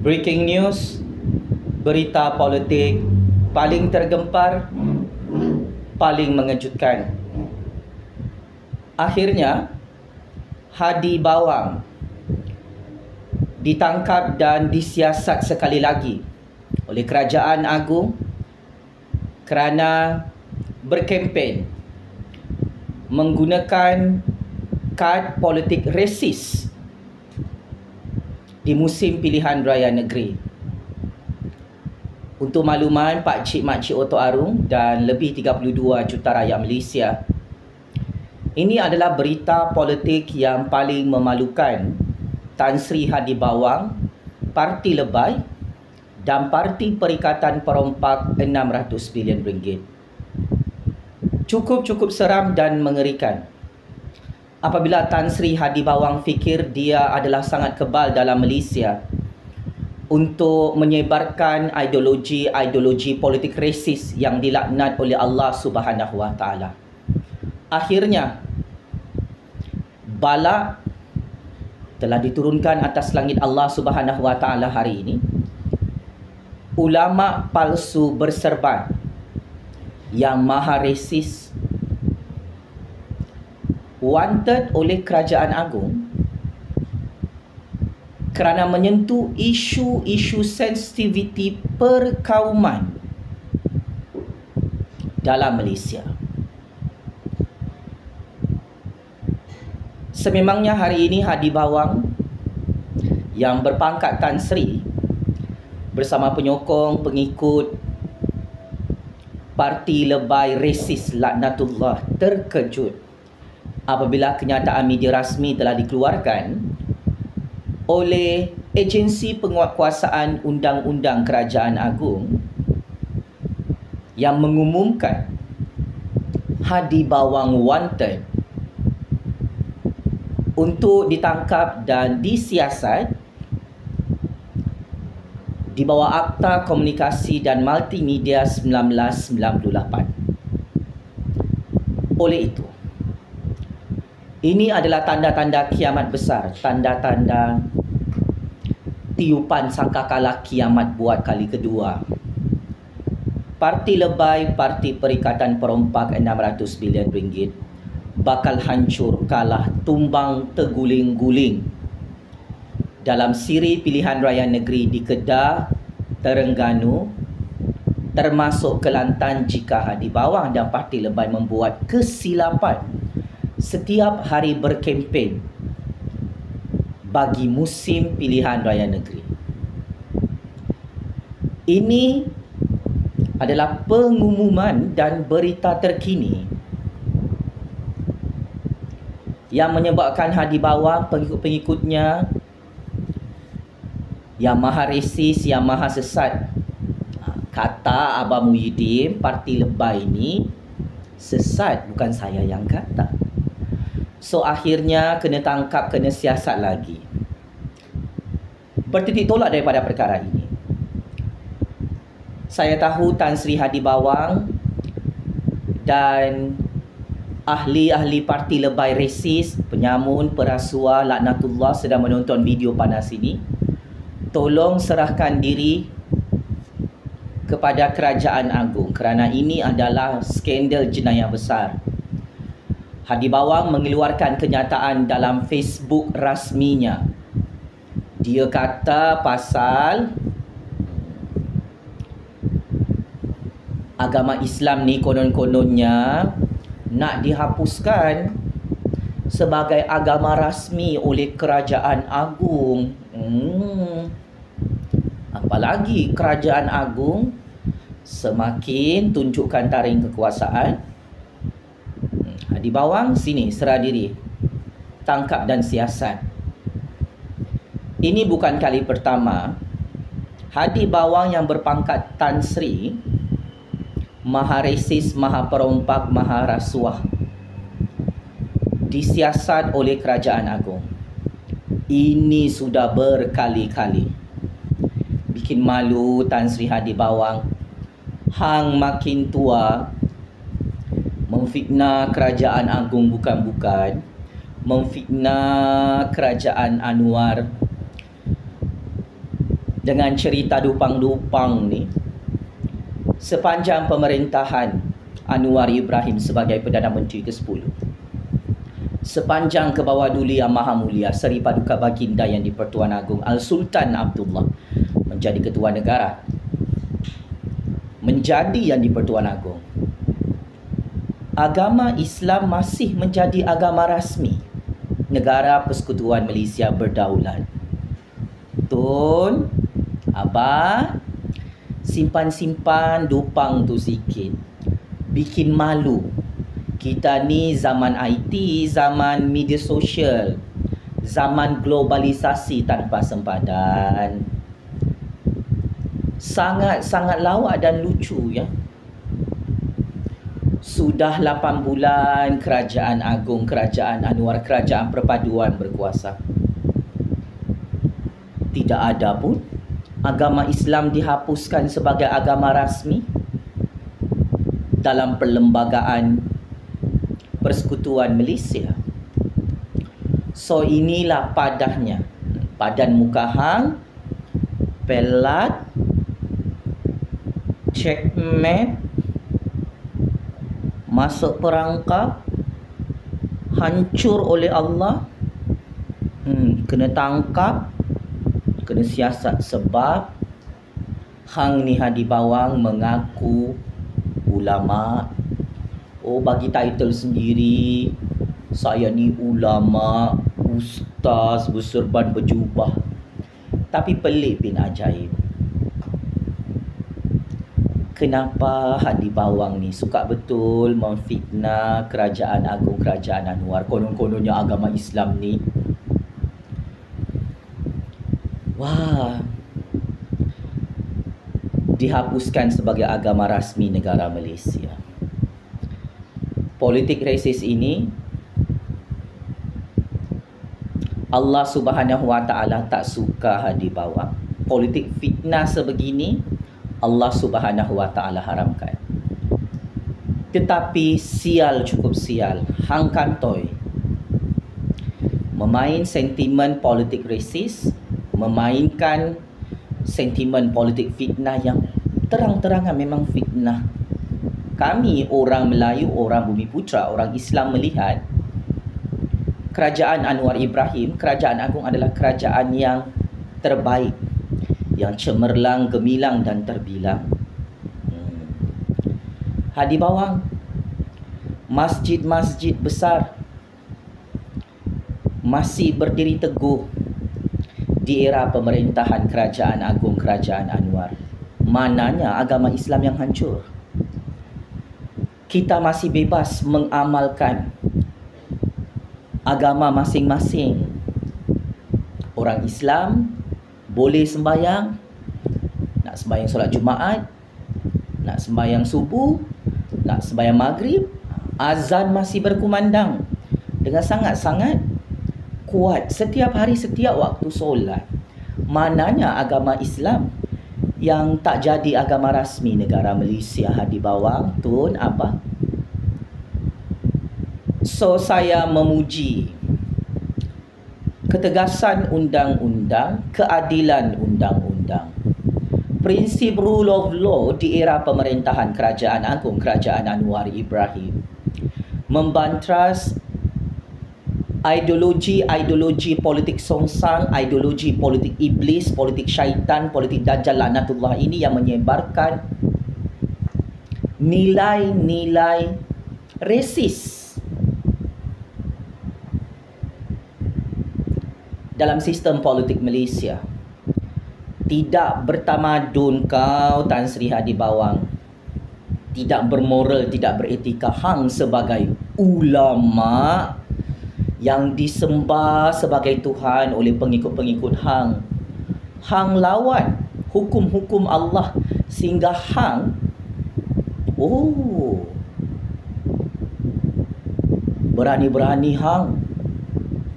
Breaking news, berita politik paling tergempar, paling mengejutkan. Akhirnya, Hadi Bawang ditangkap dan disiasat sekali lagi oleh Kerajaan Agung kerana berkempen menggunakan kad politik resis di musim pilihan raya negeri. Untuk makluman, pakcik-makcik Oto Arung dan lebih 32 juta rakyat Malaysia, ini adalah berita politik yang paling memalukan. Tan Sri Hadi Bawang, Parti Lebay dan Parti Perikatan Perompak 600 bilion ringgit. Cukup seram dan mengerikan. Apabila Tan Sri Hadi Bawang fikir dia adalah sangat kebal dalam Malaysia untuk menyebarkan ideologi politik resis yang dilaknat oleh Allah Subhanahu Wa Taala. Akhirnya, bala telah diturunkan atas langit Allah Subhanahu Wa Taala hari ini. Ulama palsu berserban yang maha resis wanted oleh Kerajaan Agung kerana menyentuh isu-isu sensitiviti perkauman dalam Malaysia. Sememangnya hari ini Hadi Bawang yang berpangkat Tan Sri bersama penyokong pengikut Parti Lebay Resis Laknatullah terkejut apabila kenyataan media rasmi telah dikeluarkan oleh agensi penguatkuasaan undang-undang Kerajaan Agung yang mengumumkan Hadi Bawang wanted untuk ditangkap dan disiasat di bawah Akta Komunikasi dan Multimedia 1998. Oleh itu, ini adalah tanda-tanda kiamat besar, tanda-tanda tiupan sangkakala kiamat buat kali kedua. Parti Lebay, Parti Perikatan Perompak 600 bilion ringgit bakal hancur, kalah, tumbang, terguling-guling dalam siri pilihan raya negeri di Kedah, Terengganu, termasuk Kelantan jika Hadi Bawang dan Parti Lebay membuat kesilapan setiap hari berkempen bagi musim pilihan raya negeri. Ini adalah pengumuman dan berita terkini yang menyebabkan Hadi Bawang, pengikut-pengikutnya yang maha resis, yang maha sesat, kata Abah Muhyiddin, Parti Lebay ini sesat, bukan saya yang kata. So akhirnya kena tangkap, kena siasat lagi. Bertitik tolak daripada perkara ini. Saya tahu Tan Sri Hadi Bawang dan ahli-ahli Parti Lebay Resis, penyamun, perasua, laknatullah sedang menonton video panas ini. Tolong serahkan diri kepada Kerajaan Agung kerana ini adalah skandal jenayah besar. Hadi Bawang mengeluarkan kenyataan dalam Facebook rasminya. Dia kata pasal agama Islam ni konon-kononnya nak dihapuskan sebagai agama rasmi oleh Kerajaan Agung. Apalagi Kerajaan Agung semakin tunjukkan taring kekuasaan. Hadi Bawang, sini, serah diri, tangkap dan siasat. Ini bukan kali pertama Hadi Bawang yang berpangkat Tan Sri, maha resis, maha perompak, maha rasuah, disiasat oleh Kerajaan Agung. Ini sudah berkali-kali. Bikin malu Tan Sri Hadi Bawang. Hang makin tua, memfitnah Kerajaan Agung bukan-bukan, memfitnah Kerajaan Anwar dengan cerita dupang-dupang ni sepanjang pemerintahan Anwar Ibrahim sebagai Perdana Menteri ke-10. Sepanjang ke bawah Duli Yang Maha Mulia Seri Paduka Baginda Yang di-Pertuan Agong Al-Sultan Abdullah menjadi ketua negara, menjadi Yang di-Pertuan Agong, agama Islam masih menjadi agama rasmi negara Persekutuan Malaysia berdaulat. Tun, Abah, simpan-simpan dupang tu sikit. Bikin malu. Kita ni zaman IT, zaman media sosial, zaman globalisasi tanpa sempadan. Sangat-sangat lawak dan lucu ya. Sudah 8 bulan Kerajaan Agong, Kerajaan Anwar, Kerajaan Perpaduan berkuasa. Tidak ada pun agama Islam dihapuskan sebagai agama rasmi dalam perlembagaan Persekutuan Malaysia. So inilah padahnya. Padan muka hang, pelat, checkmate, masuk perangkap, hancur oleh Allah, kena tangkap, kena siasat sebab hang ni Hadi Bawang mengaku ulama. Oh, bagi title sendiri, saya ni ulama, ustaz berserban berjubah. Tapi pelik bin ajaib. Kenapa Hadi Bawang ni suka betul memfitnah Kerajaan Agong, Kerajaan Anwar? Konon-kononnya agama Islam ni, wah, dihapuskan sebagai agama rasmi negara Malaysia. Politik rasis ini Allah Subhanahu Wa Taala tak suka Hadi Bawang. Politik fitnah sebegini Allah Subhanahu Wa Taala haramkan. Tetapi sial, cukup sial, hang kantoi memain sentimen politik rasis, memainkan sentimen politik fitnah yang terang-terangan memang fitnah. Kami orang Melayu, orang Bumiputra, orang Islam melihat Kerajaan Anwar Ibrahim, Kerajaan Agong adalah kerajaan yang terbaik, yang cemerlang, gemilang dan terbilang. Hadi Bawang, masjid-masjid besar masih berdiri teguh di era pemerintahan Kerajaan Agong, Kerajaan Anwar. Mananya agama Islam yang hancur. Kita masih bebas mengamalkan agama masing-masing. Orang Islam boleh sembahyang, nak sembahyang solat Jumaat, nak sembahyang subuh, nak sembahyang maghrib, azan masih berkumandang dengan sangat-sangat kuat setiap hari, setiap waktu solat. Mananya agama Islam yang tak jadi agama rasmi negara Malaysia, Hadi Bawang, Tun, Abah. So saya memuji ketegasan undang-undang, keadilan undang-undang, prinsip rule of law di era pemerintahan Kerajaan Agong, Kerajaan Anwar Ibrahim, membantras ideologi politik songsang, ideologi politik iblis, politik syaitan, politik dajjal laknatullah ini yang menyebarkan nilai-nilai resis dalam sistem politik Malaysia. Tidak bertamadun kau, Tan Sri Hadi Bawang. Tidak bermoral, tidak beretika. Hang sebagai ulama yang disembah sebagai Tuhan oleh pengikut-pengikut hang. Hang lawan hukum-hukum Allah sehingga hang berani-berani hang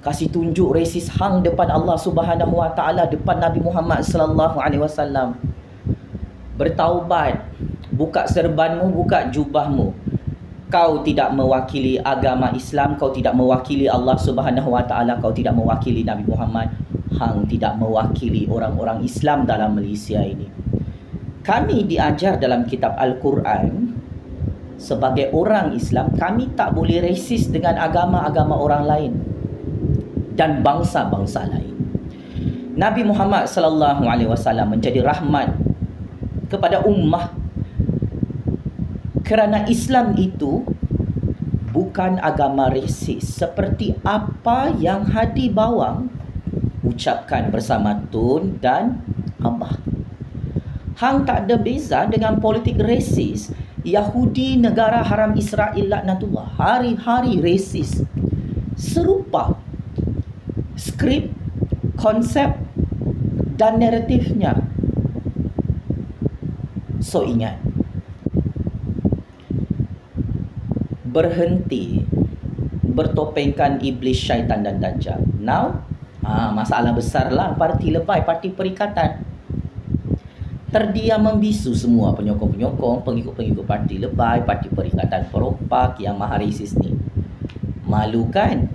kasih tunjuk resis hang depan Allah Subhanahu Wa Taala, depan Nabi Muhammad sallallahu alaihi wasallam. Bertaubat, buka serbanmu, buka jubahmu. Kau tidak mewakili agama Islam, kau tidak mewakili Allah Subhanahu Wa Taala, kau tidak mewakili Nabi Muhammad. hang tidak mewakili orang-orang Islam dalam Malaysia ini. Kami diajar dalam kitab Al-Quran, sebagai orang Islam, kami tak boleh resis dengan agama-agama orang lain dan bangsa-bangsa lain. Nabi Muhammad sallallahu alaihi wasallam menjadi rahmat kepada ummah, kerana Islam itu bukan agama resis seperti apa yang Hadi Bawang ucapkan bersama Tun dan Abah. Hang tak ada beza dengan politik resis Yahudi negara haram Israel laknatullah. Hari-hari resis. Serupa skrip, konsep dan naratifnya. So ingat, berhenti bertopengkan iblis, syaitan dan dajjal. Now, masalah besar lah parti lebay, parti perikatan. Terdiam membisu semua penyokong-penyokong, pengikut-pengikut parti lebay, parti perikatan perompak yang maha resis ni. Malu kan?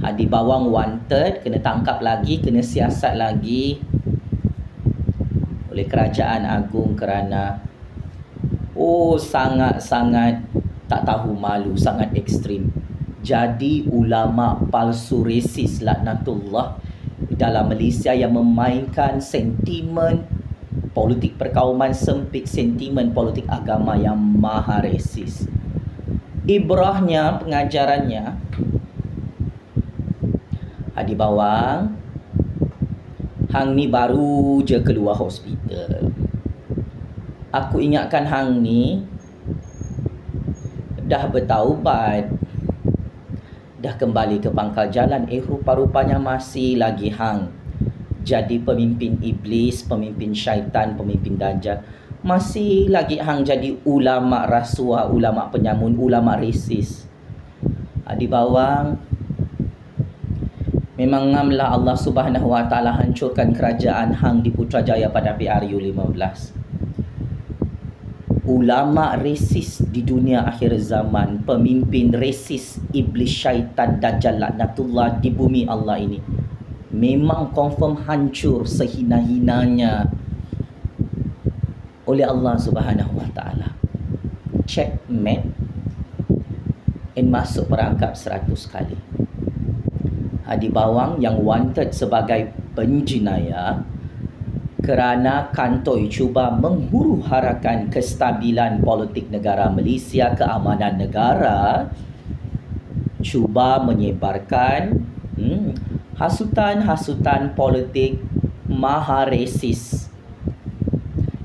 Hadi Bawang wanted, kena tangkap lagi, kena siasat lagi oleh kerajaan agung kerana sangat-sangat tak tahu malu, sangat ekstrim. Jadi ulama palsu resis laknatullah dalam Malaysia yang memainkan sentimen politik perkauman sempit, sentimen politik agama yang maha resis. Ibrahnya, pengajarannya, Hadi Bawang, hang ni baru je keluar hospital. Aku ingatkan hang ni dah bertaubat, dah kembali ke pangkal jalan. Rupa-rupanya masih lagi hang jadi pemimpin iblis, pemimpin syaitan, pemimpin dajjal. Masih lagi hang jadi ulama rasuah, ulama penyamun, ulama resis. Hadi Bawang, memang ngamlah Allah Subhanahu Wa Taala hancurkan kerajaan hang di Putrajaya pada PRU 15. Ulama resis di dunia akhir zaman, pemimpin resis iblis, syaitan, dajjal laknatullah di bumi Allah ini, memang confirm hancur sehina-hinanya oleh Allah Subhanahu Wa Taala. Checkmate and masuk perangkap 100 kali. Hadi Bawang yang wanted sebagai penjenayah kerana kantoi cuba menghuru-harakan kestabilan politik negara Malaysia, keamanan negara, cuba menyebarkan hasutan-hasutan politik maha resis,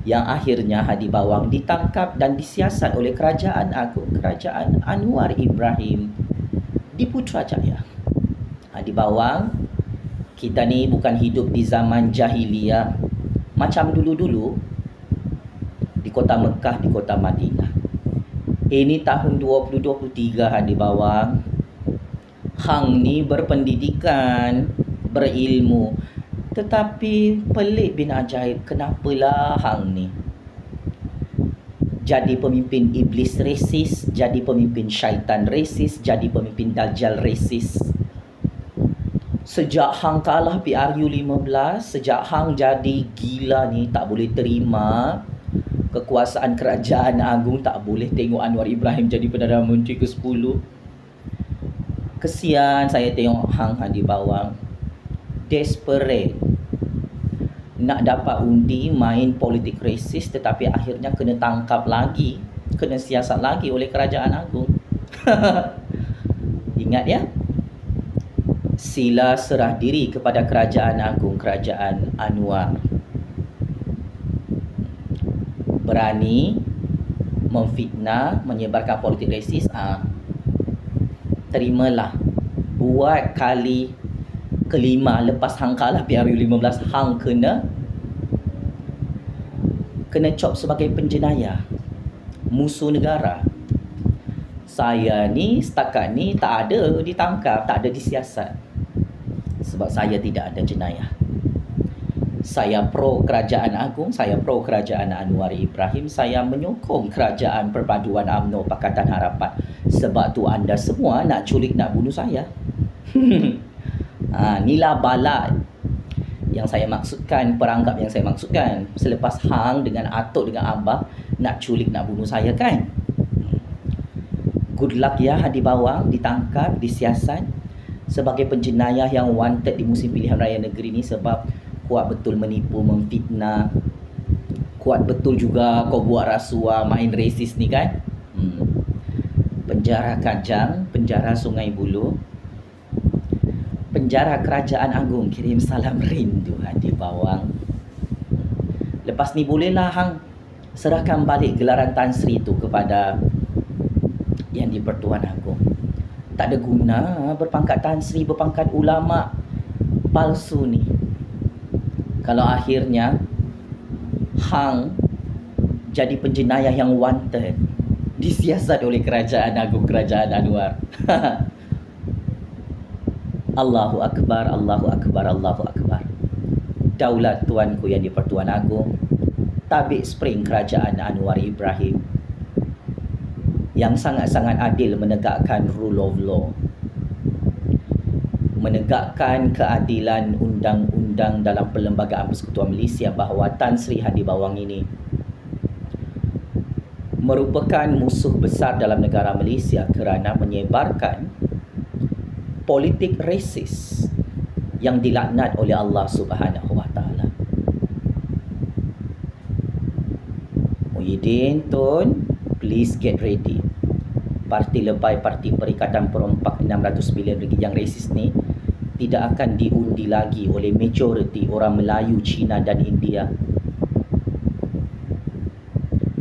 yang akhirnya Hadi Bawang ditangkap dan disiasat oleh kerajaan agung, kerajaan Anwar Ibrahim di Putrajaya. Hadi Bawang, kita ni bukan hidup di zaman jahiliyah macam dulu-dulu di kota Mekah, di kota Madinah. Ini tahun 2023 Hadi Bawang. Hang ni berpendidikan, berilmu, tetapi pelik bin ajaib, kenapalah hang ni jadi pemimpin iblis resis, jadi pemimpin syaitan resis, jadi pemimpin dajjal resis. Sejak hang kalah PRU 15, sejak hang jadi gila ni, tak boleh terima kekuasaan kerajaan agung, tak boleh tengok Anwar Ibrahim jadi Perdana Menteri ke-10. Kesian saya tengok hang Hadi Bawang, desperate nak dapat undi main politik resis, tetapi akhirnya kena tangkap lagi, kena siasat lagi oleh kerajaan agung. Ingat ya, sila serah diri kepada kerajaan agung, kerajaan Anwar. Berani memfitnah, menyebarkan politik resis, terimalah. Buat kali kelima lepas hang kalah PRU 15, hang kena cop sebagai penjenayah, musuh negara. Saya ni setakat ni tak ada ditangkap, tak ada disiasat, sebab saya tidak ada jenayah. Saya pro kerajaan agung, saya pro kerajaan Anwar Ibrahim, saya menyokong kerajaan perpaduan UMNO Pakatan Harapan. Sebab tu anda semua nak culik, nak bunuh saya. Inilah bala Yang saya maksudkan, perangkap yang saya maksudkan, selepas hang dengan atuk dengan abah nak culik, nak bunuh saya kan. Good luck ya Hadi Bawang, ditangkap, disiasat sebagai penjenayah yang wanted di musim pilihan raya negeri ni sebab kuat betul menipu, memfitnah, kuat betul juga kau buat rasuah, main resis ni kan. Penjara Kajang, penjara Sungai Buloh, penjara Kerajaan Agung, kirim salam rindu Hadi Bawang. Lepas ni bolehlah hang serahkan balik gelaran Tan Sri tu kepada Yang di-Pertuan Agong. Tak ada guna berpangkat Tan Sri, berpangkat ulama palsu ni. Kalau akhirnya hang jadi penjenayah yang wanted, disiasat oleh Kerajaan Agung, Kerajaan Anwar. Allahu Akbar, Allahu Akbar, Allahu Akbar. Daulat tuanku Yang di-Pertuan Agong, tabik spring Kerajaan Anwar Ibrahim yang sangat-sangat adil menegakkan rule of law, menegakkan keadilan undang-undang dalam Perlembagaan Persekutuan Malaysia, bahawa Tan Sri Hadi Bawang ini merupakan musuh besar dalam negara Malaysia kerana menyebarkan politik resis yang dilaknat oleh Allah Subhanahu Wa Taala. Muhyiddin Tun, please get ready. Parti lebay, Parti Perikatan Perompak 600 bilion ringgit yang resis ni tidak akan diundi lagi oleh majoriti orang Melayu, Cina dan India,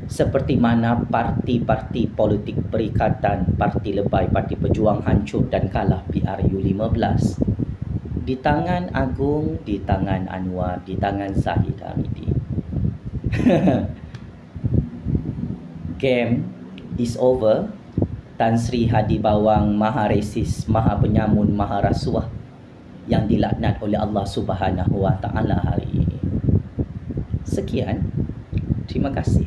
seperti mana parti-parti politik perikatan, parti lebay, Parti Pejuang hancur dan kalah PRU15 di tangan Agong, di tangan Anwar, di tangan Zahid Hamidi. Game is over. Tan Sri Hadi Bawang maha resis, maha penyamun, maha rasuah yang dilaknat oleh Allah Subhanahu Wa Taala hari ini. Sekian, terima kasih.